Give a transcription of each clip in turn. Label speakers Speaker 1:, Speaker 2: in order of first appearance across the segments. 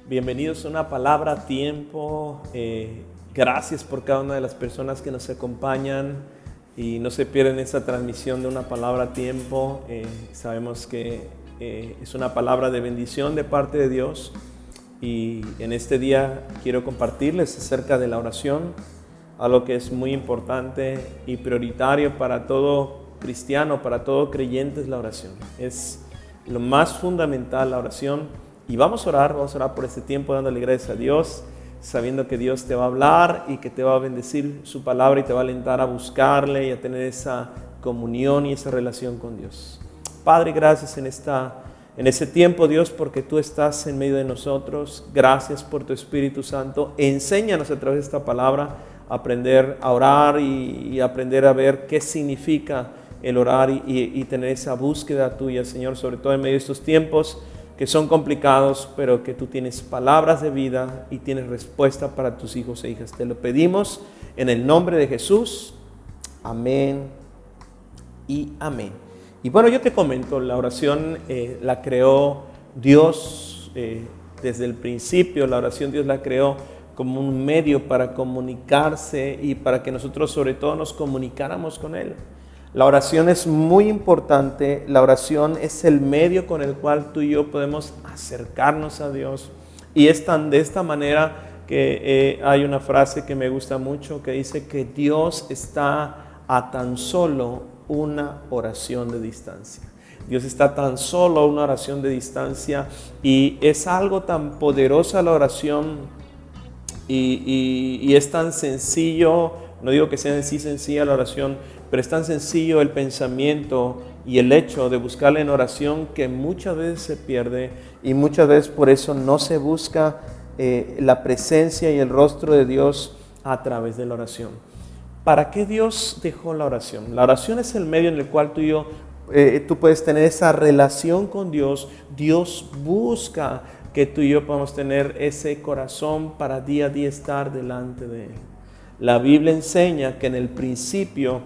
Speaker 1: Bienvenidos a una palabra a tiempo. Gracias por cada una de las personas que nos acompañan y no se pierden esta transmisión de una palabra a tiempo. Sabemos que es una palabra de bendición de parte de Dios y en este día quiero compartirles acerca de la oración, algo que es muy importante y prioritario para todo cristiano, para todo creyente. Es la oración. Es lo más fundamental, la oración. Y vamos a orar por este tiempo dándole gracias a Dios, sabiendo que Dios te va a hablar y que te va a bendecir su palabra y te va a alentar a buscarle y a tener esa comunión y esa relación con Dios. Padre, gracias en este tiempo, Dios, porque tú estás en medio de nosotros. Gracias por tu Espíritu Santo. Enséñanos a través de esta palabra a aprender a orar y aprender a ver qué significa el orar y tener esa búsqueda tuya, Señor, sobre todo en medio de estos tiempos que son complicados, pero que tú tienes palabras de vida y tienes respuesta para tus hijos e hijas. Te lo pedimos en el nombre de Jesús. Amén y amén. Y bueno, yo te comento, la oración la creó Dios desde el principio. La oración Dios la creó como un medio para comunicarse y para que nosotros sobre todo nos comunicáramos con Él. La oración es muy importante. La oración es el medio con el cual tú y yo podemos acercarnos a Dios. Y es de esta manera que hay una frase que me gusta mucho que dice que Dios está a tan solo una oración de distancia. Dios está tan solo a una oración de distancia y es algo tan poderosa la oración y es tan sencillo. No digo que sea en sí sencilla la oración, pero es tan sencillo el pensamiento y el hecho de buscarle en oración que muchas veces se pierde y muchas veces por eso no se busca la presencia y el rostro de Dios a través de la oración. ¿Para qué Dios dejó la oración? La oración es el medio en el cual tú puedes tener esa relación con Dios. Dios busca que tú y yo podamos tener ese corazón para día a día estar delante de Él. La Biblia enseña que en el principio,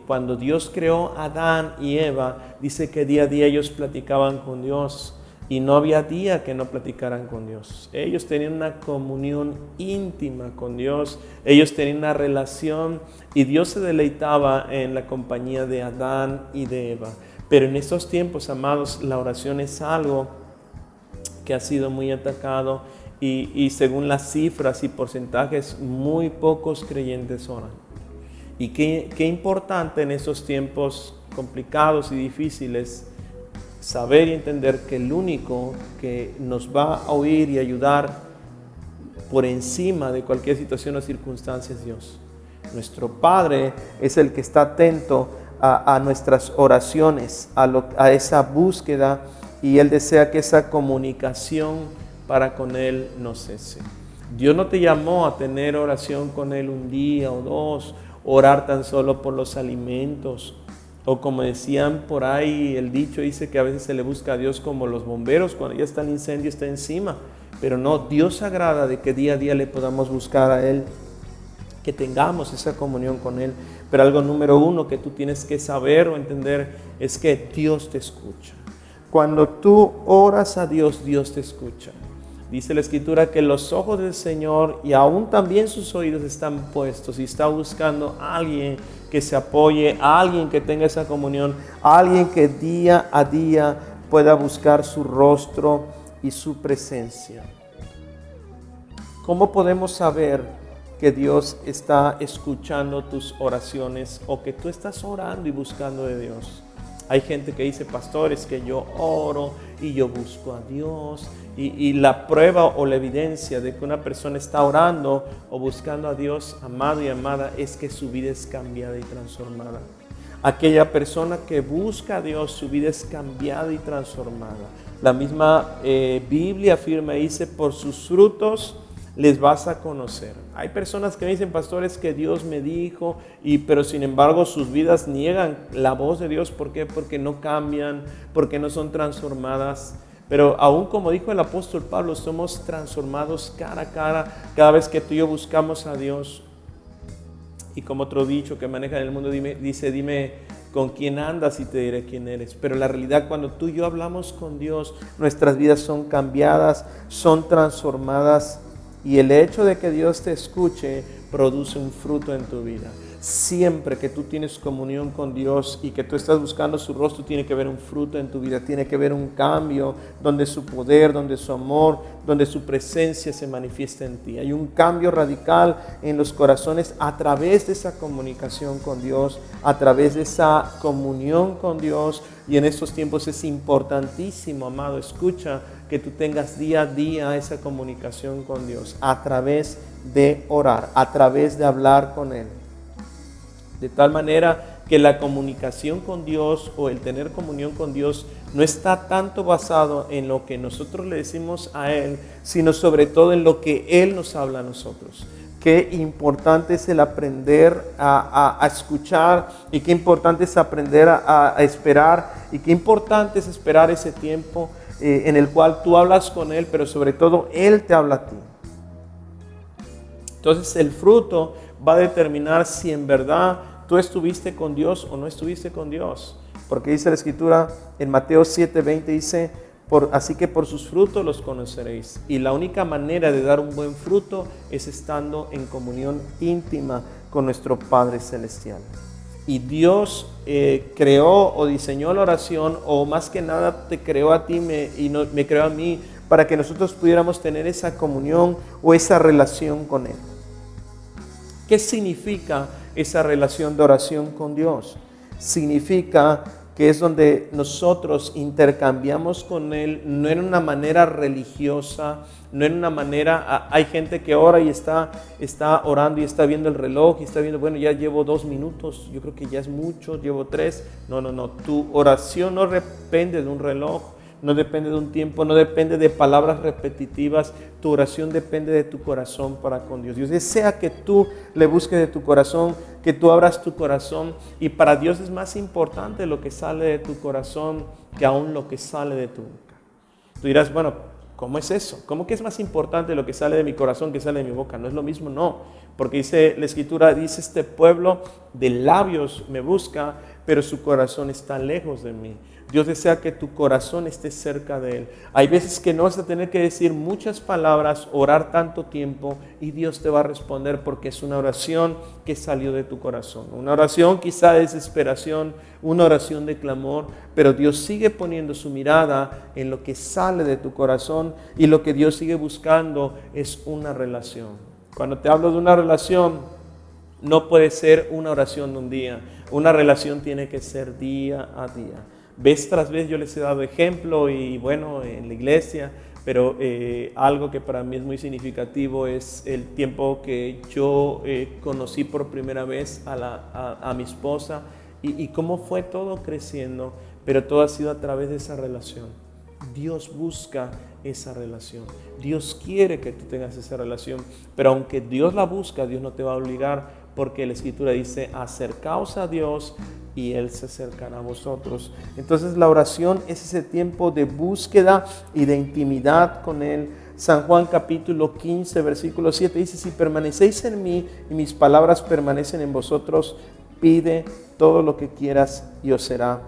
Speaker 1: cuando Dios creó a Adán y Eva, dice que día a día ellos platicaban con Dios y no había día que no platicaran con Dios. Ellos tenían una comunión íntima con Dios, ellos tenían una relación y Dios se deleitaba en la compañía de Adán y de Eva. Pero en estos tiempos, amados, la oración es algo que ha sido muy atacado y según las cifras y porcentajes, muy pocos creyentes oran. Y qué importante en estos tiempos complicados y difíciles saber y entender que el único que nos va a oír y ayudar por encima de cualquier situación o circunstancia es Dios. Nuestro Padre es el que está atento a nuestras oraciones, a esa búsqueda, y Él desea que esa comunicación para con Él no cese. Dios no te llamó a tener oración con Él un día o dos, orar tan solo por los alimentos, o como decían por ahí, el dicho dice que a veces se le busca a Dios como los bomberos, cuando ya está el incendio está encima, pero no, Dios agrada de que día a día le podamos buscar a Él, que tengamos esa comunión con Él. Pero algo número uno que tú tienes que saber o entender es que Dios te escucha. Cuando tú oras a Dios, Dios te escucha. Dice la Escritura que los ojos del Señor y aún también sus oídos están puestos y está buscando a alguien que se apoye, a alguien que tenga esa comunión, a alguien que día a día pueda buscar su rostro y su presencia. ¿Cómo podemos saber que Dios está escuchando tus oraciones o que tú estás orando y buscando de Dios? Hay gente que dice, pastores, que yo oro y yo busco a Dios. Y la prueba o la evidencia de que una persona está orando o buscando a Dios, amado y amada, es que su vida es cambiada y transformada. Aquella persona que busca a Dios, su vida es cambiada y transformada. La misma Biblia afirma y dice, por sus frutos les vas a conocer. Hay personas que me dicen, pastores, que Dios me dijo, pero sin embargo sus vidas niegan la voz de Dios. ¿Por qué? Porque no cambian, porque no son transformadas. Pero aún como dijo el apóstol Pablo, somos transformados cara a cara cada vez que tú y yo buscamos a Dios. Y como otro dicho que maneja en el mundo, dice, dime con quién andas y te diré quién eres. Pero la realidad, cuando tú y yo hablamos con Dios, nuestras vidas son cambiadas, son transformadas, y el hecho de que Dios te escuche produce un fruto en tu vida. Siempre que tú tienes comunión con Dios y que tú estás buscando su rostro, tiene que haber un fruto en tu vida, tiene que haber un cambio donde su poder, donde su amor, donde su presencia se manifiesta en ti. Hay un cambio radical en los corazones a través de esa comunicación con Dios, a través de esa comunión con Dios. Y en estos tiempos es importantísimo, amado, escucha, que tú tengas día a día esa comunicación con Dios a través de orar, a través de hablar con Él. De tal manera que la comunicación con Dios o el tener comunión con Dios no está tanto basado en lo que nosotros le decimos a Él, sino sobre todo en lo que Él nos habla a nosotros. Qué importante es el aprender a escuchar, y qué importante es aprender a esperar, y qué importante es esperar ese tiempo en el cual tú hablas con Él, pero sobre todo Él te habla a ti. Entonces el fruto va a determinar si en verdad tú estuviste con Dios o no estuviste con Dios. Porque dice la Escritura en Mateo 7:20, dice, así que por sus frutos los conoceréis. Y la única manera de dar un buen fruto es estando en comunión íntima con nuestro Padre Celestial. Y Dios creó o diseñó la oración, o más que nada te creó a ti y me creó a mí, para que nosotros pudiéramos tener esa comunión o esa relación con Él. ¿Qué significa esa relación de oración con Dios? Significa que es donde nosotros intercambiamos con Él, no en una manera religiosa, no en una manera, hay gente que ora y está orando y está viendo el reloj y está viendo, bueno, ya llevo 2 minutos, yo creo que ya es mucho, llevo 3. No, tu oración no depende de un reloj, no depende de un tiempo, no depende de palabras repetitivas. Tu oración depende de tu corazón para con Dios. Dios desea que tú le busques de tu corazón, que tú abras tu corazón, y para Dios es más importante lo que sale de tu corazón que aún lo que sale de tu boca. Tú dirás, bueno, ¿cómo es eso? ¿Cómo que es más importante lo que sale de mi corazón que sale de mi boca? No es lo mismo, no. Porque dice la Escritura, dice, este pueblo de labios me busca, pero su corazón está lejos de mí. Dios desea que tu corazón esté cerca de Él. Hay veces que no vas a tener que decir muchas palabras, orar tanto tiempo, y Dios te va a responder porque es una oración que salió de tu corazón. Una oración quizá de desesperación, una oración de clamor, pero Dios sigue poniendo su mirada en lo que sale de tu corazón, y lo que Dios sigue buscando es una relación. Cuando te hablo de una relación, no puede ser una oración de un día. Una relación tiene que ser día a día. Vez tras vez yo les he dado ejemplo, y bueno, en la iglesia, pero algo que para mí es muy significativo es el tiempo que yo conocí por primera vez a mi esposa, y cómo fue todo creciendo, pero todo ha sido a través de esa relación. Dios busca esa relación. Dios quiere que tú tengas esa relación, pero aunque Dios la busca, Dios no te va a obligar, porque la Escritura dice, acercaos a Dios y Él se acercará a vosotros. Entonces la oración es ese tiempo de búsqueda y de intimidad con Él. San Juan capítulo 15, versículo 7 dice, si permanecéis en mí y mis palabras permanecen en vosotros, pide todo lo que quieras y os será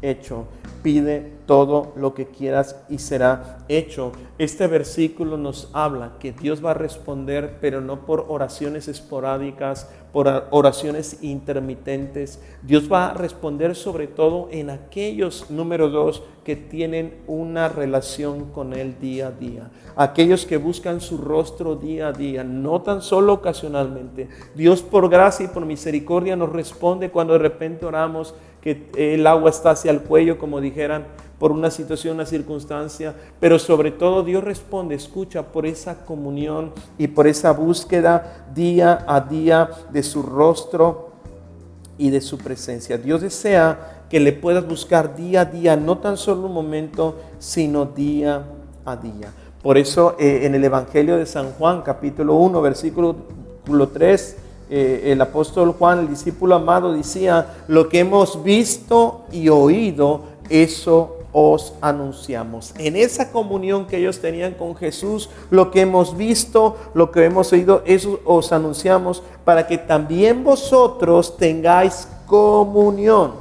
Speaker 1: hecho. Pide todo lo que quieras y será hecho. Este versículo nos habla que Dios va a responder, pero no por oraciones esporádicas, por oraciones intermitentes. Dios va a responder sobre todo en aquellos, número 2, que tienen una relación con Él día a día. Aquellos que buscan su rostro día a día, no tan solo ocasionalmente. Dios por gracia y por misericordia nos responde cuando de repente oramos que el agua está hacia el cuello, como dijeran, por una situación, una circunstancia, pero sobre todo Dios responde, escucha, por esa comunión y por esa búsqueda día a día de su rostro y de su presencia. Dios desea que le puedas buscar día a día, no tan solo un momento, sino día a día. Por eso en el Evangelio de San Juan, capítulo 1, versículo 3, el apóstol Juan, el discípulo amado, decía, lo que hemos visto y oído, eso os anunciamos. En esa comunión que ellos tenían con Jesús, lo que hemos visto, lo que hemos oído, eso os anunciamos, para que también vosotros tengáis comunión.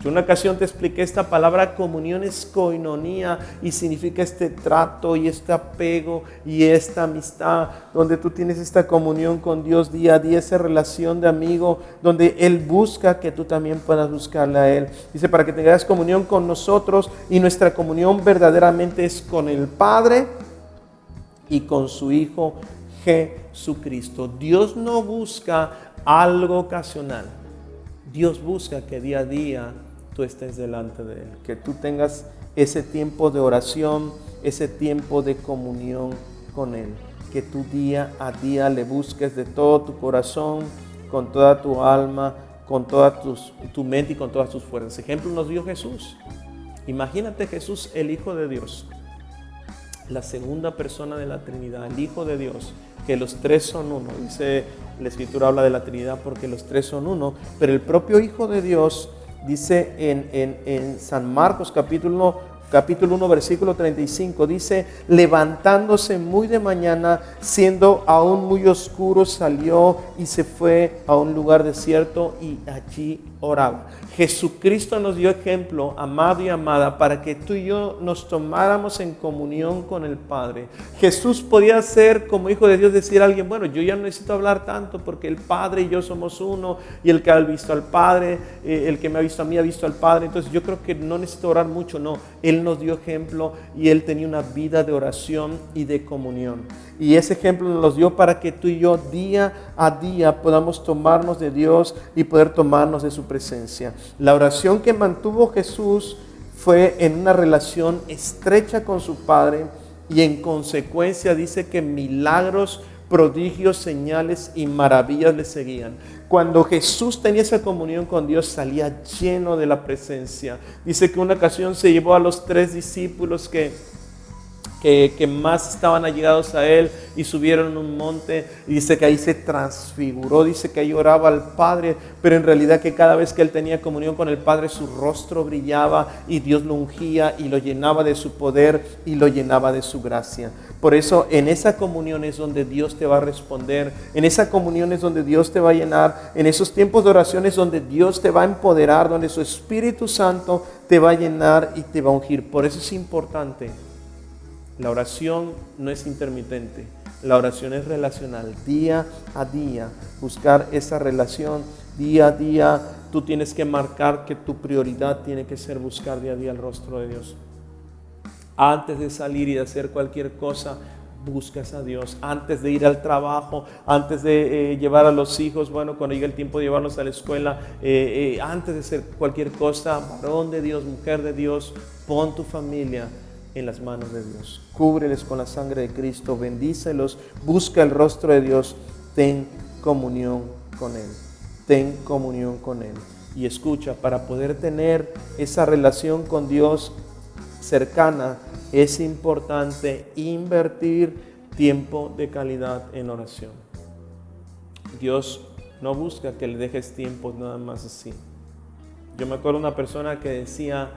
Speaker 1: Yo una ocasión te expliqué esta palabra comunión es koinonía y significa este trato y este apego y esta amistad donde tú tienes esta comunión con Dios día a día, esa relación de amigo donde Él busca que tú también puedas buscarle a Él. Dice para que tengas comunión con nosotros y nuestra comunión verdaderamente es con el Padre y con su Hijo Jesucristo. Dios no busca algo ocasional. Dios busca que día a día tú estés delante de Él, que tú tengas ese tiempo de oración, ese tiempo de comunión con Él, que tú día a día le busques de todo tu corazón, con toda tu alma, con toda tu mente y con todas tus fuerzas. Ejemplo nos dio Jesús. Imagínate Jesús, el Hijo de Dios, la segunda persona de la Trinidad, el Hijo de Dios, que los tres son uno. Dice la Escritura, habla de la Trinidad porque los tres son uno, pero el propio Hijo de Dios dice en San Marcos capítulo 1 versículo 35, dice, levantándose muy de mañana, siendo aún muy oscuro, salió y se fue a un lugar desierto y allí oraba. Jesucristo nos dio ejemplo, amado y amada, para que tú y yo nos tomáramos en comunión con el Padre. Jesús podía ser, como Hijo de Dios, decir a alguien, bueno, yo ya no necesito hablar tanto porque el Padre y yo somos uno, y el que ha visto al Padre, el que me ha visto a mí ha visto al Padre, entonces yo creo que no necesito orar mucho. No, Él nos dio ejemplo y Él tenía una vida de oración y de comunión. Y ese ejemplo nos dio para que tú y yo día a día podamos tomarnos de Dios y poder tomarnos de su presencia. La oración que mantuvo Jesús fue en una relación estrecha con su Padre y en consecuencia dice que milagros, prodigios, señales y maravillas le seguían. Cuando Jesús tenía esa comunión con Dios, salía lleno de la presencia. Dice que una ocasión se llevó a los 3 discípulos que más estaban allegados a Él y subieron a un monte, y dice que ahí se transfiguró, dice que ahí oraba al Padre, pero en realidad que cada vez que Él tenía comunión con el Padre su rostro brillaba y Dios lo ungía y lo llenaba de su poder y lo llenaba de su gracia. Por eso en esa comunión es donde Dios te va a responder, en esa comunión es donde Dios te va a llenar, en esos tiempos de oración es donde Dios te va a empoderar, donde su Espíritu Santo te va a llenar y te va a ungir. Por eso es importante. La oración no es intermitente, la oración es relacional, día a día, buscar esa relación, día a día, tú tienes que marcar que tu prioridad tiene que ser buscar día a día el rostro de Dios. Antes de salir y de hacer cualquier cosa, buscas a Dios. Antes de ir al trabajo, antes de llevar a los hijos, bueno, cuando llegue el tiempo de llevarlos a la escuela, antes de hacer cualquier cosa, varón de Dios, mujer de Dios, pon tu familia en las manos de Dios. Cúbreles con la sangre de Cristo, bendícelos, busca el rostro de Dios, ten comunión con Él. Ten comunión con Él. Y escucha, para poder tener esa relación con Dios cercana, es importante invertir tiempo de calidad en oración. Dios no busca que le dejes tiempo nada más así. Yo me acuerdo de una persona que decía,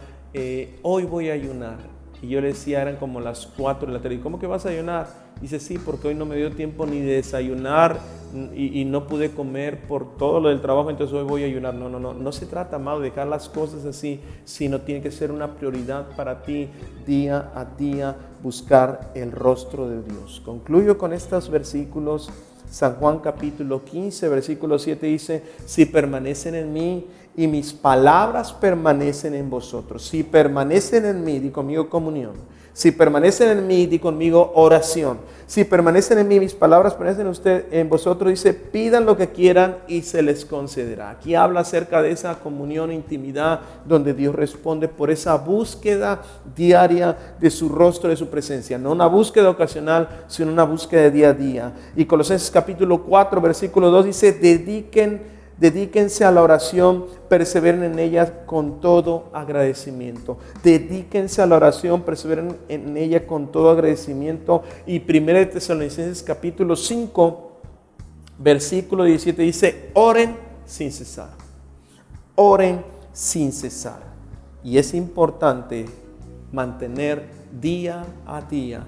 Speaker 1: hoy voy a ayunar. Y yo le decía, eran como las 4 de la tarde. ¿Y cómo que vas a ayunar? Dice, sí, porque hoy no me dio tiempo ni de desayunar y no pude comer por todo lo del trabajo, entonces hoy voy a ayunar. No se trata, amado, de dejar las cosas así, sino tiene que ser una prioridad para ti, día a día, buscar el rostro de Dios. Concluyo con estos versículos. San Juan capítulo 15, versículo 7 dice, si permanecen en mí y mis palabras permanecen en vosotros. Si permanecen en mí, di conmigo comunión. Si permanecen en mí, di conmigo oración. Si permanecen en mí, mis palabras permanecen en vosotros, dice, pidan lo que quieran y se les concederá. Aquí habla acerca de esa comunión, intimidad, donde Dios responde por esa búsqueda diaria de su rostro, de su presencia. No una búsqueda ocasional, sino una búsqueda de día a día. Y Colosenses capítulo 4, versículo 2 dice, dedíquense a la oración, perseveren en ella con todo agradecimiento. Dedíquense a la oración, perseveren en ella con todo agradecimiento. Y 1 Tesalonicenses capítulo 5, versículo 17 dice, oren sin cesar. Oren sin cesar. Y es importante mantener día a día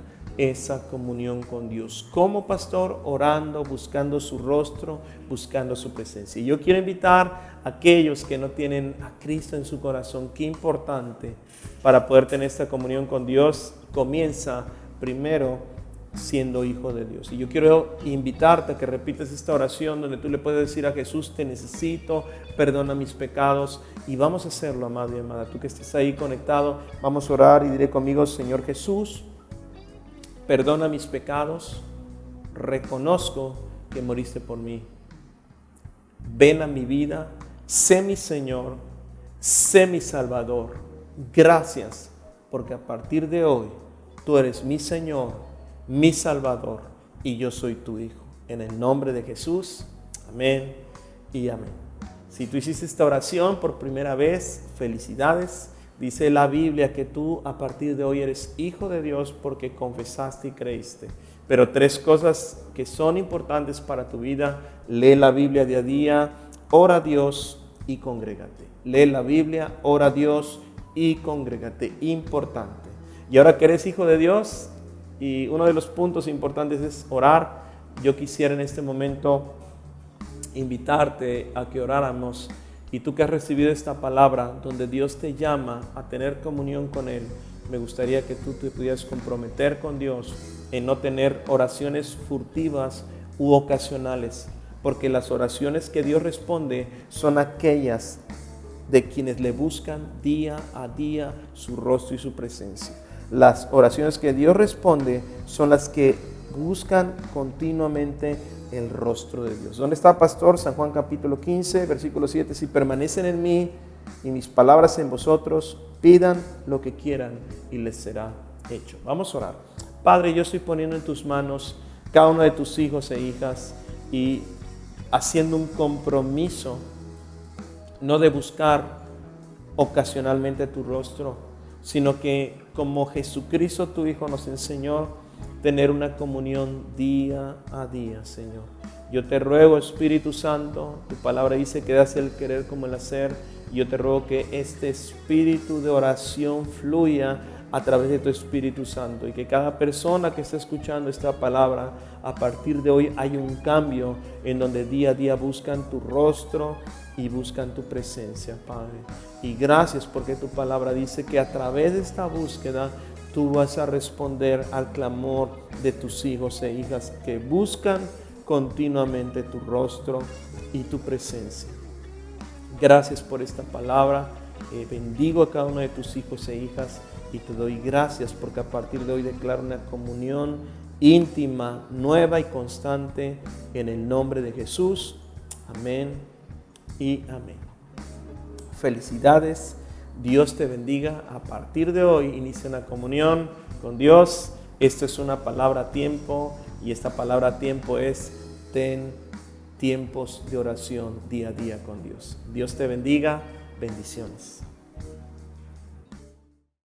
Speaker 1: esa comunión con Dios. Como pastor, orando, buscando su rostro, buscando su presencia. Y yo quiero invitar a aquellos que no tienen a Cristo en su corazón. Qué importante para poder tener esta comunión con Dios. Comienza primero siendo hijo de Dios. Y yo quiero invitarte a que repitas esta oración donde tú le puedes decir a Jesús: te necesito, perdona mis pecados. Y vamos a hacerlo, amado y amada. Tú que estés ahí conectado, vamos a orar y diré conmigo: Señor Jesús, perdona mis pecados, reconozco que moriste por mí. Ven a mi vida, sé mi Señor, sé mi Salvador. Gracias, porque a partir de hoy tú eres mi Señor, mi Salvador, y yo soy tu Hijo. En el nombre de Jesús, amén y amén. Si tú hiciste esta oración por primera vez, felicidades. Dice la Biblia que tú a partir de hoy eres hijo de Dios porque confesaste y creíste. Pero 3 cosas que son importantes para tu vida: lee la Biblia día a día, ora a Dios y congrégate. Lee la Biblia, ora a Dios y congrégate. Importante. Y ahora que eres hijo de Dios, y uno de los puntos importantes es orar, yo quisiera en este momento invitarte a que oráramos. Y tú que has recibido esta palabra donde Dios te llama a tener comunión con Él, me gustaría que tú te pudieras comprometer con Dios en no tener oraciones furtivas u ocasionales, porque las oraciones que Dios responde son aquellas de quienes le buscan día a día su rostro y su presencia. Las oraciones que Dios responde son las que buscan continuamente el rostro de Dios. ¿Dónde está, pastor? San Juan capítulo 15, versículo 7. Si permanecen en mí y mis palabras en vosotros, pidan lo que quieran y les será hecho. Vamos a orar. Padre, yo estoy poniendo en tus manos cada uno de tus hijos e hijas y haciendo un compromiso, no de buscar ocasionalmente tu rostro, sino que como Jesucristo tu Hijo nos enseñó, tener una comunión día a día, Señor. Yo te ruego, Espíritu Santo, tu palabra dice que das el querer como el hacer. Yo te ruego que este espíritu de oración fluya a través de tu Espíritu Santo y que cada persona que está escuchando esta palabra, a partir de hoy hay un cambio en donde día a día buscan tu rostro y buscan tu presencia, Padre. Y gracias porque tu palabra dice que a través de esta búsqueda tú vas a responder al clamor de tus hijos e hijas que buscan continuamente tu rostro y tu presencia. Gracias por esta palabra. Bendigo a cada uno de tus hijos e hijas y te doy gracias porque a partir de hoy declaro una comunión íntima, nueva y constante en el nombre de Jesús. Amén y amén. Felicidades. Dios te bendiga. A partir de hoy inicia una comunión con Dios. Esto es una palabra a tiempo y esta palabra a tiempo es: ten tiempos de oración día a día con Dios. Dios te bendiga. Bendiciones.